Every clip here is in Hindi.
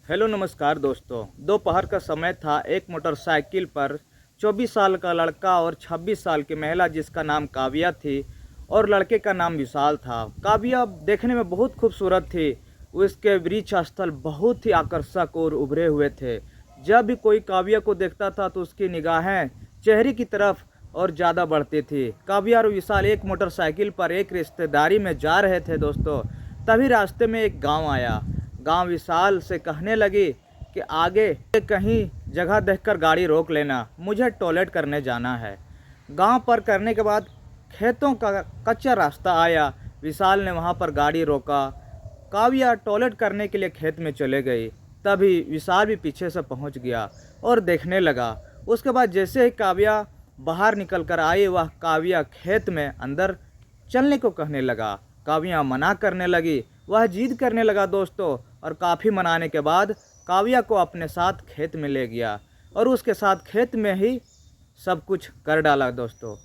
हेलो नमस्कार दोस्तों। दोपहर का समय था। एक मोटरसाइकिल पर 24 साल का लड़का और 26 साल की महिला जिसका नाम काव्या थी और लड़के का नाम विशाल था। काव्या देखने में बहुत खूबसूरत थी। उसके वृक्ष स्थल बहुत ही आकर्षक और उभरे हुए थे। जब भी कोई काव्या को देखता था तो उसकी निगाहें चेहरे की तरफ और ज़्यादा बढ़ती थी। काव्या और विशाल एक मोटरसाइकिल पर एक रिश्तेदारी में जा रहे थे दोस्तों। तभी रास्ते में एक गांव आया। गांव विशाल से कहने लगी कि आगे कहीं जगह देखकर गाड़ी रोक लेना, मुझे टॉयलेट करने जाना है। गांव पर करने के बाद खेतों का कच्चा रास्ता आया। विशाल ने वहां पर गाड़ी रोका। काव्या टॉयलेट करने के लिए खेत में चले गई। तभी विशाल भी पीछे से पहुंच गया और देखने लगा। उसके बाद जैसे ही काव्या बाहर निकल कर आई, वह काव्या खेत में अंदर चलने को कहने लगा। काव्या मना करने लगी। वह जिद करने लगा दोस्तों, और काफ़ी मनाने के बाद काव्या को अपने साथ खेत में ले गया और उसके साथ खेत में ही सब कुछ कर डाला दोस्तों।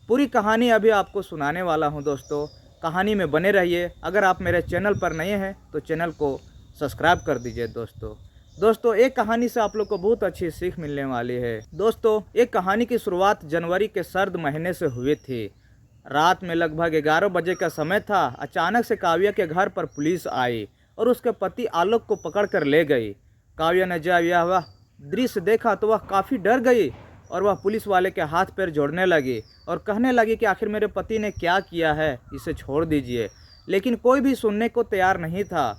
पूरी कहानी अभी आपको सुनाने वाला हूं दोस्तों। कहानी में बने रहिए। अगर आप मेरे चैनल पर नए हैं तो चैनल को सब्सक्राइब कर दीजिए दोस्तों। एक कहानी से आप लोग को बहुत अच्छी सीख मिलने वाली है दोस्तों। एक कहानी की शुरुआत जनवरी के सर्द महीने से हुई थी। रात में लगभग 11 बजे का समय था। अचानक से काव्या के घर पर पुलिस आई और उसके पति आलोक को पकड़कर ले गई। काव्या ने जब वह दृश्य देखा तो वह काफ़ी डर गई और वह पुलिस वाले के हाथ पैर जोड़ने लगी और कहने लगी कि आखिर मेरे पति ने क्या किया है, इसे छोड़ दीजिए। लेकिन कोई भी सुनने को तैयार नहीं था।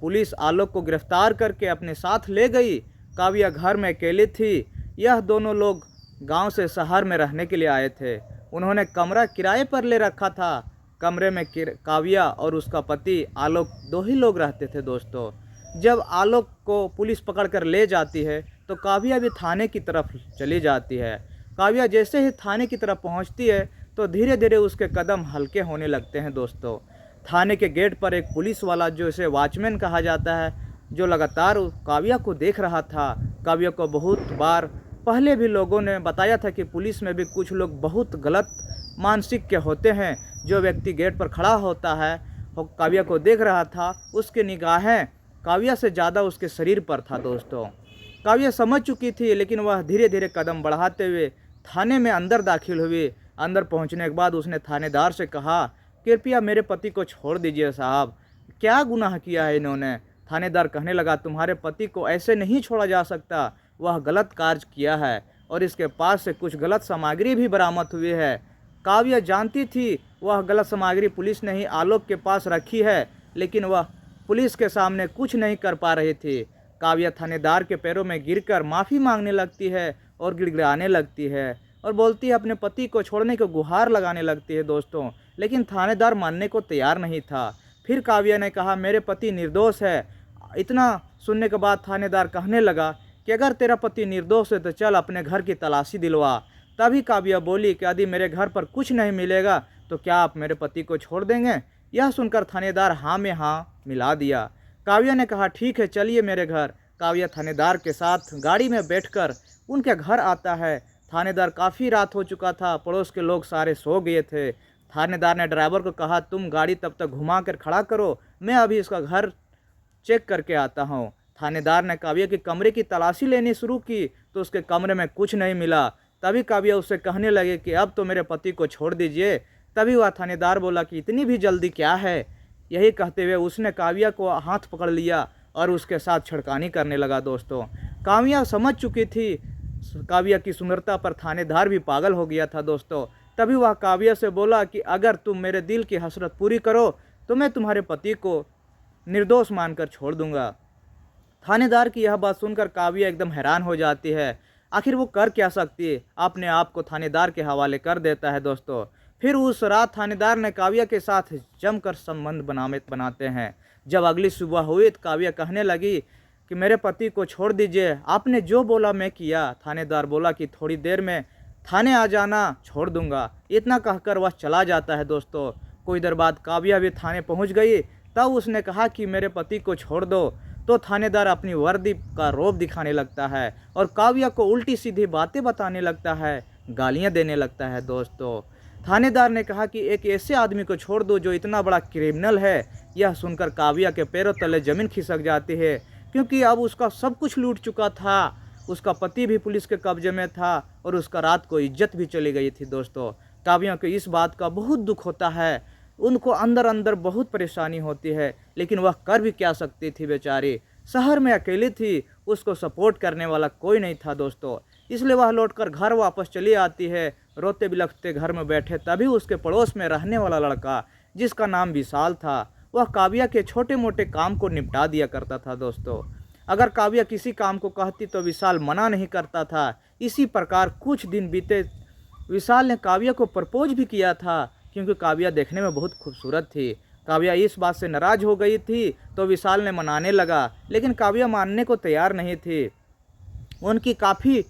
पुलिस आलोक को गिरफ्तार करके अपने साथ ले गई। काव्या घर में अकेली थी। यह दोनों लोग गांव से शहर में रहने के लिए आए थे। उन्होंने कमरा किराए पर ले रखा था। कमरे में काव्या और उसका पति आलोक दो ही लोग रहते थे दोस्तों। जब आलोक को पुलिस पकड़ कर ले जाती है तो काव्या भी थाने की तरफ चली जाती है। काव्या जैसे ही थाने की तरफ पहुंचती है तो धीरे धीरे उसके कदम हल्के होने लगते हैं दोस्तों। थाने के गेट पर एक पुलिस वाला, जो इसे वॉचमैन कहा जाता है, जो लगातार काव्या को देख रहा था। काव्या को बहुत बार पहले भी लोगों ने बताया था कि पुलिस में भी कुछ लोग बहुत गलत मानसिक के होते हैं। जो व्यक्ति गेट पर खड़ा होता है वो काव्या को देख रहा था, उसकी निगाहें काव्या से ज़्यादा उसके शरीर पर था दोस्तों। काव्या समझ चुकी थी, लेकिन वह धीरे धीरे कदम बढ़ाते हुए थाने में अंदर दाखिल हुई। अंदर पहुंचने के बाद उसने थानेदार से कहा, कृपया मेरे पति को छोड़ दीजिए साहब, क्या गुनाह किया है इन्होंने। थानेदार कहने लगा, तुम्हारे पति को ऐसे नहीं छोड़ा जा सकता, वह गलत कार्य किया है और इसके पास से कुछ गलत सामग्री भी बरामद हुई है। काव्या जानती थी वह गलत सामग्री पुलिस ने ही आलोक के पास रखी है, लेकिन वह पुलिस के सामने कुछ नहीं कर पा रही थी। काव्या थानेदार के पैरों में गिरकर माफ़ी मांगने लगती है और गिड़गिड़ाने लगती है और बोलती है, अपने पति को छोड़ने को गुहार लगाने लगती है दोस्तों। लेकिन थानेदार मानने को तैयार नहीं था। फिर काव्या ने कहा, मेरे पति निर्दोष है। इतना सुनने के बाद थानेदार कहने लगा कि अगर तेरा पति निर्दोष है तो चल अपने घर की तलाशी दिलवा। तभी काव्या बोली कि यदि मेरे घर पर कुछ नहीं मिलेगा तो क्या आप मेरे पति को छोड़ देंगे। यह सुनकर थानेदार हाँ में हाँ मिला दिया। काव्या ने कहा, ठीक है चलिए मेरे घर। काव्या थानेदार के साथ गाड़ी में बैठकर उनके घर आता है। थानेदार काफ़ी रात हो चुका था, पड़ोस के लोग सारे सो गए थे। थानेदार ने ड्राइवर को कहा, तुम गाड़ी तब तक घुमा कर खड़ा करो, मैं अभी इसका घर चेक करके आता हूँ। थानेदार ने काव्या के कमरे की तलाशी लेनी शुरू की तो उसके कमरे में कुछ नहीं मिला। तभी काव्या उससे कहने लगे कि अब तो मेरे पति को छोड़ दीजिए। तभी वह थानेदार बोला कि इतनी भी जल्दी क्या है। यही कहते हुए उसने काव्या को हाथ पकड़ लिया और उसके साथ छेड़खानी करने लगा दोस्तों। काव्या समझ चुकी थी काव्या की सुंदरता पर थानेदार भी पागल हो गया था दोस्तों। तभी वह काव्या से बोला कि अगर तुम मेरे दिल की हसरत पूरी करो तो मैं तुम्हारे पति को निर्दोष मानकर छोड़ दूंगा। थानेदार की यह बात सुनकर काव्या एकदम हैरान हो जाती है। आखिर वो कर क्या सकती है, अपने आप को थानेदार के हवाले कर देता है दोस्तों। फिर उस रात थानेदार ने काव्या के साथ जमकर संबंध बनाते हैं। जब अगली सुबह हुई तो काव्या कहने लगी कि मेरे पति को छोड़ दीजिए, आपने जो बोला मैं किया। थानेदार बोला कि थोड़ी देर में थाने आ जाना, छोड़ दूंगा। इतना कहकर वह चला जाता है दोस्तों। कुछ देर बाद काव्या भी थाने पहुंच गई। तब उसने कहा कि मेरे पति को छोड़ दो। तो थानेदार अपनी वर्दी का रौब दिखाने लगता है और काव्या को उल्टी सीधी बातें बताने लगता है, गालियां देने लगता है दोस्तों। थानेदार ने कहा कि एक ऐसे आदमी को छोड़ दो जो इतना बड़ा क्रिमिनल है। यह सुनकर काव्या के पैरों तले जमीन खिसक जाती है। क्योंकि अब उसका सब कुछ लूट चुका था। उसका पति भी पुलिस के कब्जे में था और उसका रात को इज्जत भी चली गई थी दोस्तों। काव्या को इस बात का बहुत दुख होता है, उनको अंदर अंदर बहुत परेशानी होती है, लेकिन वह कर भी क्या सकती थी बेचारी। शहर में अकेली थी, उसको सपोर्ट करने वाला कोई नहीं था दोस्तों। इसलिए वह लौटकर घर वापस चली आती है, रोते बिलखते घर में बैठे। तभी उसके पड़ोस में रहने वाला लड़का, जिसका नाम विशाल था, वह काव्या के छोटे मोटे काम को निपटा दिया करता था दोस्तों। अगर काव्या किसी काम को कहती तो विशाल मना नहीं करता था। इसी प्रकार कुछ दिन बीते। विशाल ने काव्या को प्रपोज भी किया था, क्योंकि काव्या देखने में बहुत खूबसूरत थी। काव्या इस बात से नाराज हो गई थी तो विशाल ने मनाने लगा, लेकिन काव्या मानने को तैयार नहीं थी। उनकी काफ़ी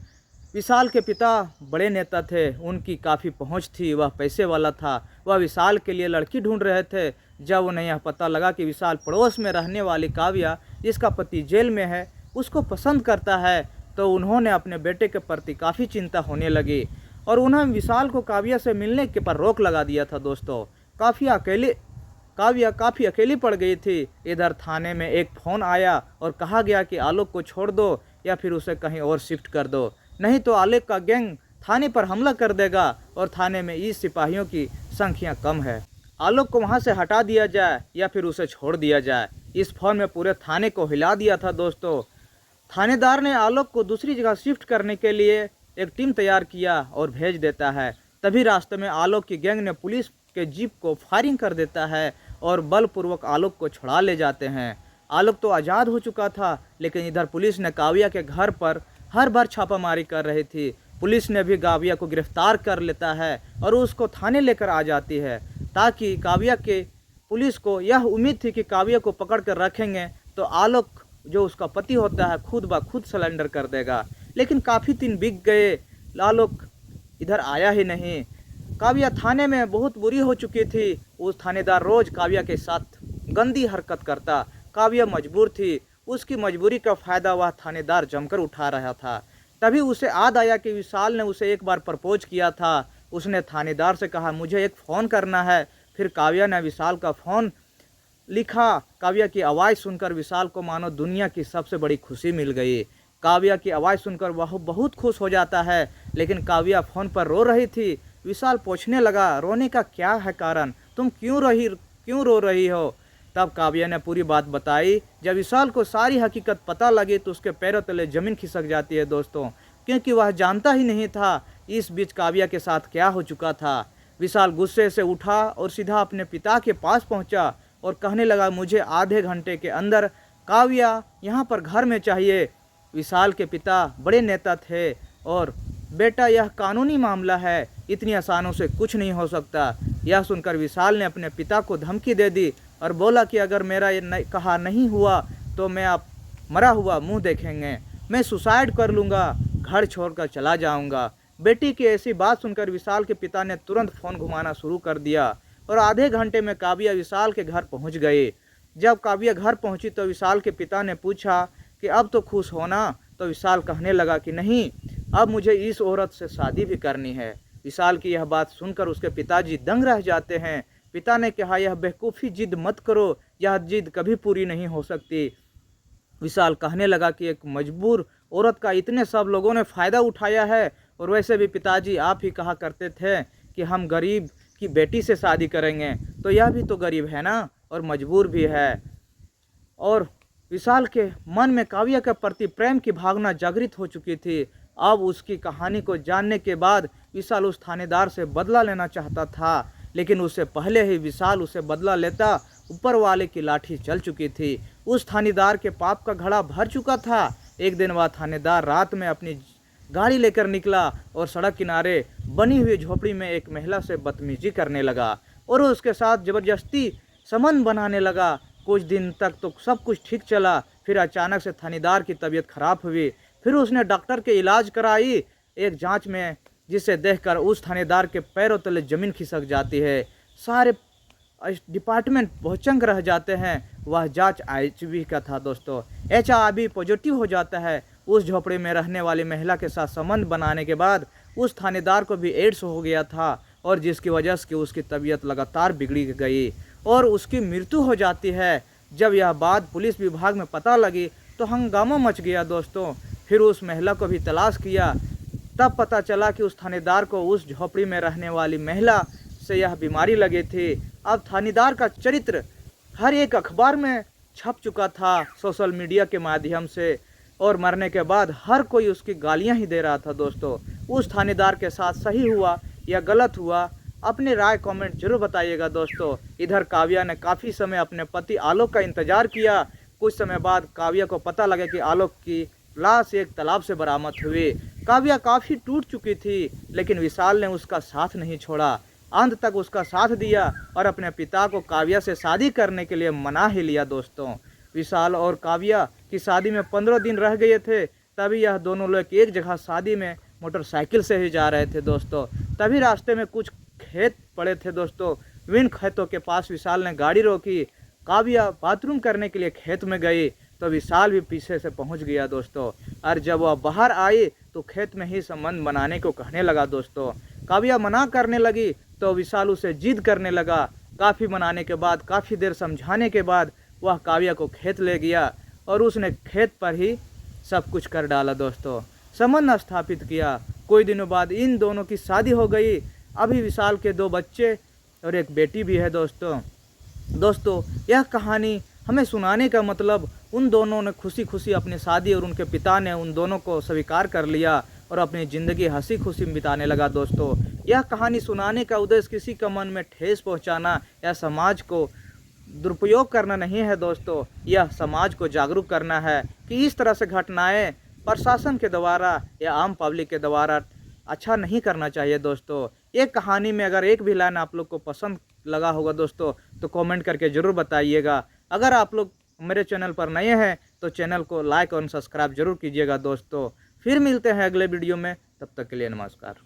विशाल के पिता बड़े नेता थे, उनकी काफ़ी पहुंच थी, वह पैसे वाला था। वह विशाल के लिए लड़की ढूंढ रहे थे। जब उन्हें यह पता लगा कि विशाल पड़ोस में रहने वाली काव्या, जिसका पति जेल में है, उसको पसंद करता है, तो उन्होंने अपने बेटे के प्रति काफ़ी चिंता होने लगी और उन्होंने विशाल को काव्या से मिलने के पर रोक लगा दिया था दोस्तों। काव्या काफ़ी अकेली पड़ गई थी। इधर थाने में एक फ़ोन आया और कहा गया कि आलोक को छोड़ दो या फिर उसे कहीं और शिफ्ट कर दो, नहीं तो आलोक का गैंग थाने पर हमला कर देगा और थाने में इस सिपाहियों की संख्या कम है। आलोक को वहां से हटा दिया जाए या फिर उसे छोड़ दिया जाए। इस फोन में पूरे थाने को हिला दिया था दोस्तों। थानेदार ने आलोक को दूसरी जगह शिफ्ट करने के लिए एक टीम तैयार किया और भेज देता है। तभी रास्ते में आलोक की गैंग ने पुलिस के जीप को फायरिंग कर देता है और बलपूर्वक आलोक को छुड़ा ले जाते हैं। आलोक तो आज़ाद हो चुका था, लेकिन इधर पुलिस ने काव्या के घर पर हर बार छापामारी कर रही थी। पुलिस ने भी काव्या को गिरफ्तार कर लेता है और उसको थाने लेकर आ जाती है, ताकि काव्या के पुलिस को यह उम्मीद थी कि काव्या को पकड़ कर रखेंगे तो आलोक जो उसका पति होता है खुद ब खुद सरेंडर कर देगा। लेकिन काफ़ी दिन बीत गए, आलोक इधर आया ही नहीं। काव्या थाने में बहुत बुरी हो चुकी थी। उस थानेदार रोज काव्या के साथ गंदी हरकत करता। काव्या मजबूर थी, उसकी मजबूरी का फ़ायदा वह थानेदार जमकर उठा रहा था। तभी उसे याद आया कि विशाल ने उसे एक बार प्रपोज किया था। उसने थानेदार से कहा, मुझे एक फ़ोन करना है। फिर काव्या ने विशाल का फ़ोन लिखा। काव्या की आवाज़ सुनकर विशाल को मानो दुनिया की सबसे बड़ी खुशी मिल गई। काव्या की आवाज़ सुनकर वह बहुत खुश हो जाता है, लेकिन काव्या फ़ोन पर रो रही थी। विशाल पूछने लगा, रोने का क्या है कारण, तुम क्यों रो रही हो? तब काव्या ने पूरी बात बताई। जब विशाल को सारी हकीकत पता लगी तो उसके पैरों तले ज़मीन खिसक जाती है दोस्तों, क्योंकि वह जानता ही नहीं था इस बीच काव्या के साथ क्या हो चुका था। विशाल गुस्से से उठा और सीधा अपने पिता के पास पहुंचा और कहने लगा, मुझे आधे घंटे के अंदर काव्या यहाँ पर घर में चाहिए। विशाल के पिता बड़े नेता थे और बेटा यह कानूनी मामला है, इतनी आसानों से कुछ नहीं हो सकता। यह सुनकर विशाल ने अपने पिता को धमकी दे दी और बोला कि अगर मेरा ये कहा नहीं हुआ तो मैं आप मरा हुआ मुंह देखेंगे, मैं सुसाइड कर लूँगा, घर छोड़कर चला जाऊँगा। बेटी की ऐसी बात सुनकर विशाल के पिता ने तुरंत फ़ोन घुमाना शुरू कर दिया और आधे घंटे में काव्या विशाल के घर पहुँच गई। जब काव्या घर पहुँची तो विशाल के पिता ने पूछा कि अब तो खुश होना। तो विशाल कहने लगा कि नहीं, अब मुझे इस औरत से शादी भी करनी है। विशाल की यह बात सुनकर उसके पिताजी दंग रह जाते हैं। पिता ने कहा, यह बेवकूफ़ी जिद मत करो, यह जिद कभी पूरी नहीं हो सकती। विशाल कहने लगा कि एक मजबूर औरत का इतने सब लोगों ने फ़ायदा उठाया है, और वैसे भी पिताजी आप ही कहा करते थे कि हम गरीब की बेटी से शादी करेंगे, तो यह भी तो गरीब है ना और मजबूर भी है। और विशाल के मन में काव्या के प्रति प्रेम की भावना जागृत हो चुकी थी। अब उसकी कहानी को जानने के बाद विशाल उस थानेदार से बदला लेना चाहता था, लेकिन उससे पहले ही विशाल उसे बदला लेता ऊपर वाले की लाठी चल चुकी थी। उस थानेदार के पाप का घड़ा भर चुका था। एक दिन वह थानेदार रात में अपनी गाड़ी लेकर निकला और सड़क किनारे बनी हुई झोपड़ी में एक महिला से बदतमीजी करने लगा और उसके साथ ज़बरदस्ती संबंध बनाने लगा। कुछ दिन तक तो सब कुछ ठीक चला, फिर अचानक से थानेदार की तबीयत खराब हुई। फिर उसने डॉक्टर के इलाज कराई एक जांच में, जिसे देखकर उस थानेदार के पैरों तले ज़मीन खिसक जाती है। सारे डिपार्टमेंट भौचंग रह जाते हैं। वह जांच HIV का था दोस्तों। HIV पॉजिटिव हो जाता है। उस झोपड़ी में रहने वाली महिला के साथ संबंध बनाने के बाद उस थानेदार को भी एड्स हो गया था, और जिसकी वजह से उसकी तबीयत लगातार बिगड़ी गई और उसकी मृत्यु हो जाती है। जब यह बात पुलिस विभाग में पता लगी तो हंगामा मच गया दोस्तों। फिर उस महिला को भी तलाश किया, तब पता चला कि उस थानेदार को उस झोपड़ी में रहने वाली महिला से यह बीमारी लगी थी। अब थानेदार का चरित्र हर एक अखबार में छप चुका था सोशल मीडिया के माध्यम से, और मरने के बाद हर कोई उसकी गालियां ही दे रहा था दोस्तों। उस थानेदार के साथ सही हुआ या गलत हुआ, अपनी राय कमेंट जरूर बताइएगा दोस्तों। इधर काव्या ने काफ़ी समय अपने पति आलोक का इंतजार किया। कुछ समय बाद काव्या को पता लगा कि आलोक की लाश एक तालाब से बरामद हुई। काव्या काफ़ी टूट चुकी थी, लेकिन विशाल ने उसका साथ नहीं छोड़ा, अंत तक उसका साथ दिया और अपने पिता को काव्या से शादी करने के लिए मना ही लिया दोस्तों। विशाल और काव्या की शादी में 15 दिन रह गए थे, तभी यह दोनों लोग एक जगह शादी में मोटरसाइकिल से ही जा रहे थे दोस्तों। तभी रास्ते में कुछ खेत पड़े थे दोस्तों। विन खेतों के पास विशाल ने गाड़ी रोकी। काव्या बाथरूम करने के लिए खेत में गई तो विशाल भी पीछे से पहुंच गया दोस्तों। और जब वह बाहर आई तो खेत में ही संबंध बनाने को कहने लगा दोस्तों। काव्या मना करने लगी तो विशाल उसे जिद करने लगा। काफ़ी मनाने के बाद, काफ़ी देर समझाने के बाद वह काव्या को खेत ले गया और उसने खेत पर ही सब कुछ कर डाला दोस्तों, संबंध स्थापित किया। कुछ दिनों बाद इन दोनों की शादी हो गई। अभी विशाल के 2 बच्चे और एक बेटी भी है दोस्तों। यह कहानी हमें सुनाने का मतलब, उन दोनों ने खुशी खुशी अपनी शादी और उनके पिता ने उन दोनों को स्वीकार कर लिया और अपनी ज़िंदगी हंसी खुशी बिताने लगा दोस्तों। यह कहानी सुनाने का उद्देश्य किसी का मन में ठेस पहुंचाना या समाज को दुरुपयोग करना नहीं है दोस्तों। यह समाज को जागरूक करना है कि इस तरह से घटनाएं प्रशासन के द्वारा या आम पब्लिक के द्वारा अच्छा नहीं करना चाहिए दोस्तों। एक कहानी में अगर एक भी लाइन आप लोग को पसंद लगा होगा दोस्तों तो कमेंट करके ज़रूर बताइएगा। अगर आप लोग मेरे चैनल पर नए हैं तो चैनल को लाइक और सब्सक्राइब जरूर कीजिएगा दोस्तों। फिर मिलते हैं अगले वीडियो में, तब तक के लिए नमस्कार।